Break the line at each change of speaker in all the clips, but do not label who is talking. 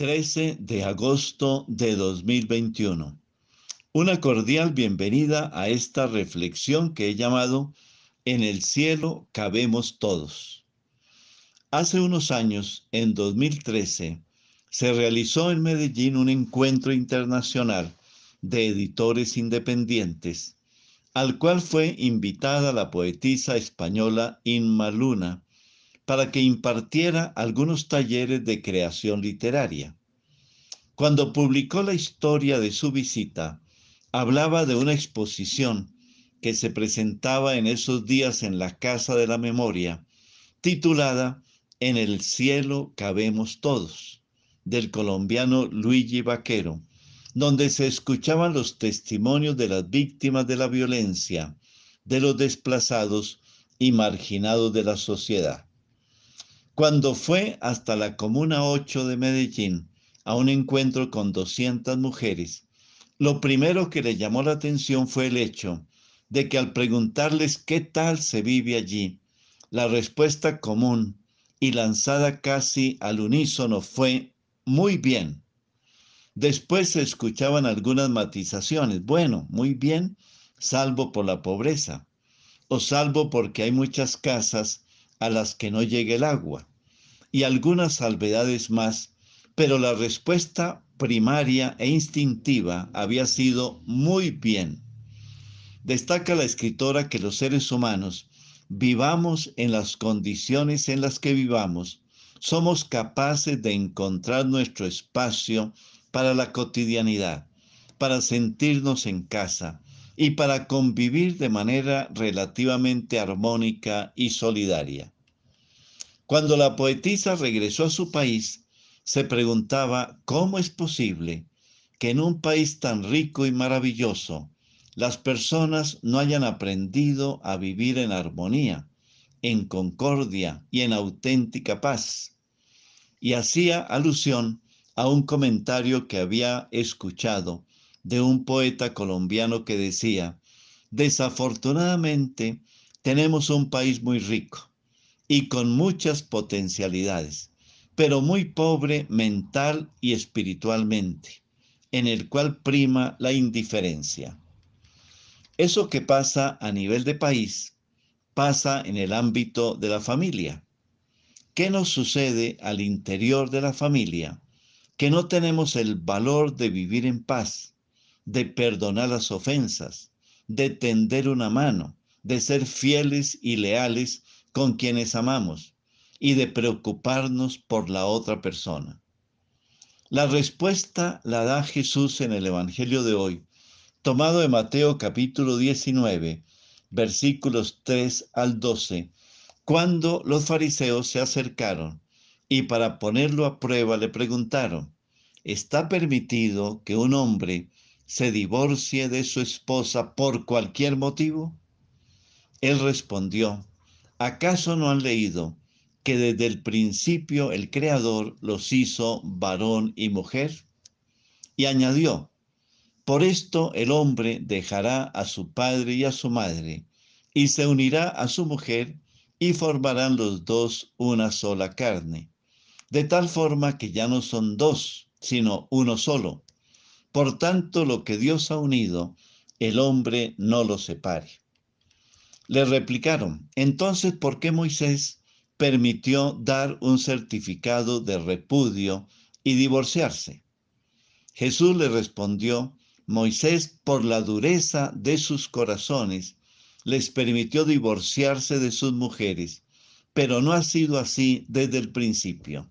13 de agosto de 2021. Una cordial bienvenida a esta reflexión que he llamado En el cielo cabemos todos. Hace unos años, en 2013, se realizó en Medellín un encuentro internacional de editores independientes, al cual fue invitada la poetisa española Inma Luna para que impartiera algunos talleres de creación literaria. Cuando publicó la historia de su visita, hablaba de una exposición que se presentaba en esos días en la Casa de la Memoria, titulada En el cielo cabemos todos, del colombiano Luigi Vaquero, donde se escuchaban los testimonios de las víctimas de la violencia, de los desplazados y marginados de la sociedad. Cuando fue hasta la Comuna 8 de Medellín a un encuentro con 200 mujeres, lo primero que le llamó la atención fue el hecho de que al preguntarles qué tal se vive allí, la respuesta común y lanzada casi al unísono fue muy bien. Después se escuchaban algunas matizaciones. Bueno, muy bien, salvo por la pobreza, o salvo porque hay muchas casas a las que no llega el agua, y algunas salvedades más, pero la respuesta primaria e instintiva había sido muy bien. Destaca la escritora que los seres humanos, vivamos en las condiciones en las que vivamos, somos capaces de encontrar nuestro espacio para la cotidianidad, para sentirnos en casa y para convivir de manera relativamente armónica y solidaria. Cuando la poetisa regresó a su país, se preguntaba cómo es posible que en un país tan rico y maravilloso las personas no hayan aprendido a vivir en armonía, en concordia y en auténtica paz. Y hacía alusión a un comentario que había escuchado de un poeta colombiano que decía: desafortunadamente tenemos un país muy rico y con muchas potencialidades, pero muy pobre mental y espiritualmente, en el cual prima la indiferencia. Eso que pasa a nivel de país, pasa en el ámbito de la familia. ¿Qué nos sucede al interior de la familia? Que no tenemos el valor de vivir en paz, de perdonar las ofensas, de tender una mano, de ser fieles y leales con quienes amamos y de preocuparnos por la otra persona. La respuesta la da Jesús en el Evangelio de hoy, tomado de Mateo capítulo 19, versículos 3 al 12, cuando los fariseos se acercaron y para ponerlo a prueba le preguntaron: ¿está permitido que un hombre se divorcie de su esposa por cualquier motivo? Él respondió: ¿acaso no han leído que desde el principio el Creador los hizo varón y mujer? Y añadió: por esto el hombre dejará a su padre y a su madre, y se unirá a su mujer, y formarán los dos una sola carne. De tal forma que ya no son dos, sino uno solo. Por tanto, lo que Dios ha unido, el hombre no lo separe. Le replicaron: entonces, ¿por qué Moisés permitió dar un certificado de repudio y divorciarse? Jesús le respondió: Moisés, por la dureza de sus corazones, les permitió divorciarse de sus mujeres, pero no ha sido así desde el principio.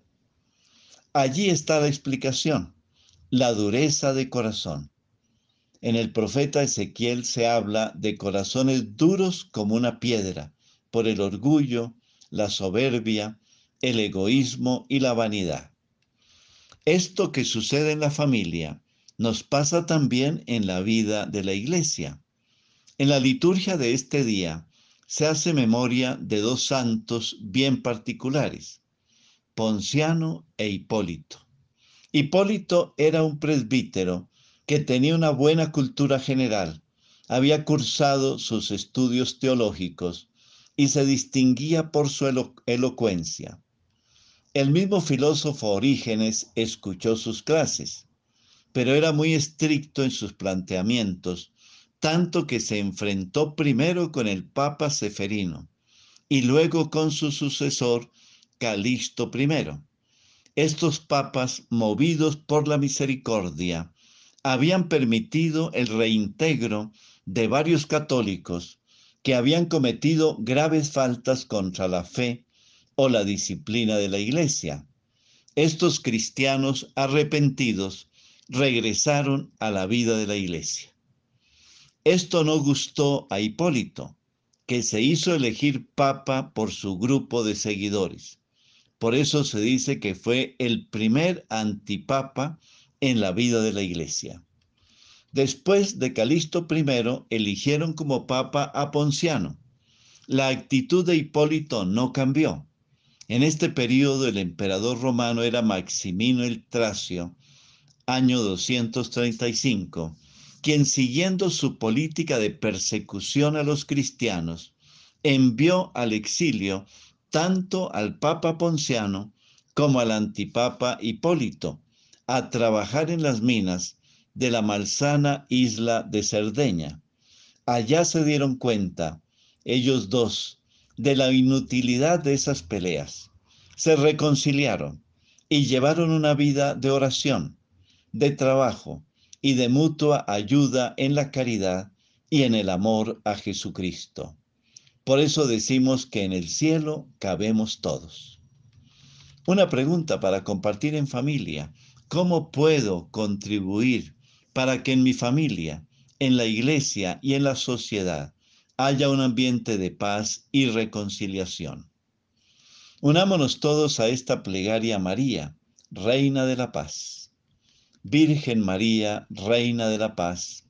Allí está la explicación: la dureza de corazón. En el profeta Ezequiel se habla de corazones duros como una piedra, por el orgullo, la soberbia, el egoísmo y la vanidad. Esto que sucede en la familia nos pasa también en la vida de la iglesia. En la liturgia de este día se hace memoria de dos santos bien particulares, Ponciano e Hipólito. Hipólito era un presbítero que tenía una buena cultura general, había cursado sus estudios teológicos y se distinguía por su elocuencia. El mismo filósofo Orígenes escuchó sus clases, pero era muy estricto en sus planteamientos, tanto que se enfrentó primero con el Papa Ceferino y luego con su sucesor Calixto I. Estos papas, movidos por la misericordia, habían permitido el reintegro de varios católicos que habían cometido graves faltas contra la fe o la disciplina de la Iglesia. Estos cristianos arrepentidos regresaron a la vida de la Iglesia. Esto no gustó a Hipólito, que se hizo elegir papa por su grupo de seguidores. Por eso se dice que fue el primer antipapa en la vida de la Iglesia. Después de Calixto I, eligieron como papa a Ponciano. La actitud de Hipólito no cambió. En este periodo el emperador romano era Maximino el Tracio, año 235, quien siguiendo su política de persecución a los cristianos, envió al exilio tanto al Papa Ponciano como al antipapa Hipólito a trabajar en las minas de la malsana isla de Cerdeña. Allá se dieron cuenta, ellos dos, de la inutilidad de esas peleas. Se reconciliaron y llevaron una vida de oración, de trabajo y de mutua ayuda en la caridad y en el amor a Jesucristo. Por eso decimos que en el cielo cabemos todos. Una pregunta para compartir en familia. ¿Cómo puedo contribuir para que en mi familia, en la iglesia y en la sociedad haya un ambiente de paz y reconciliación? Unámonos todos a esta plegaria a María, Reina de la Paz. Virgen María, Reina de la Paz,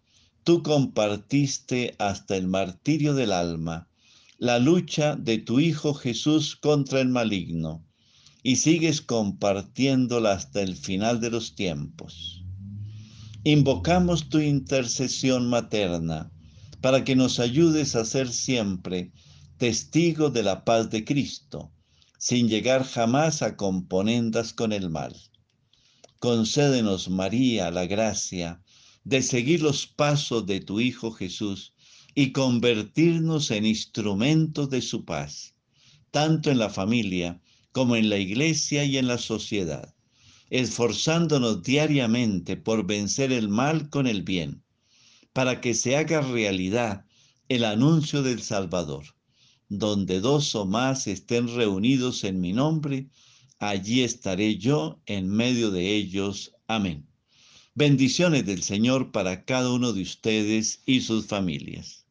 tú compartiste hasta el martirio del alma la lucha de tu Hijo Jesús contra el maligno y sigues compartiéndola hasta el final de los tiempos. Invocamos tu intercesión materna para que nos ayudes a ser siempre testigos de la paz de Cristo, sin llegar jamás a componendas con el mal. Concédenos, María, la gracia de seguir los pasos de tu Hijo Jesús y convertirnos en instrumentos de su paz, tanto en la familia como en la iglesia y en la sociedad, esforzándonos diariamente por vencer el mal con el bien, para que se haga realidad el anuncio del Salvador. Donde dos o más estén reunidos en mi nombre, allí estaré yo en medio de ellos. Amén. Bendiciones del Señor para cada uno de ustedes y sus familias.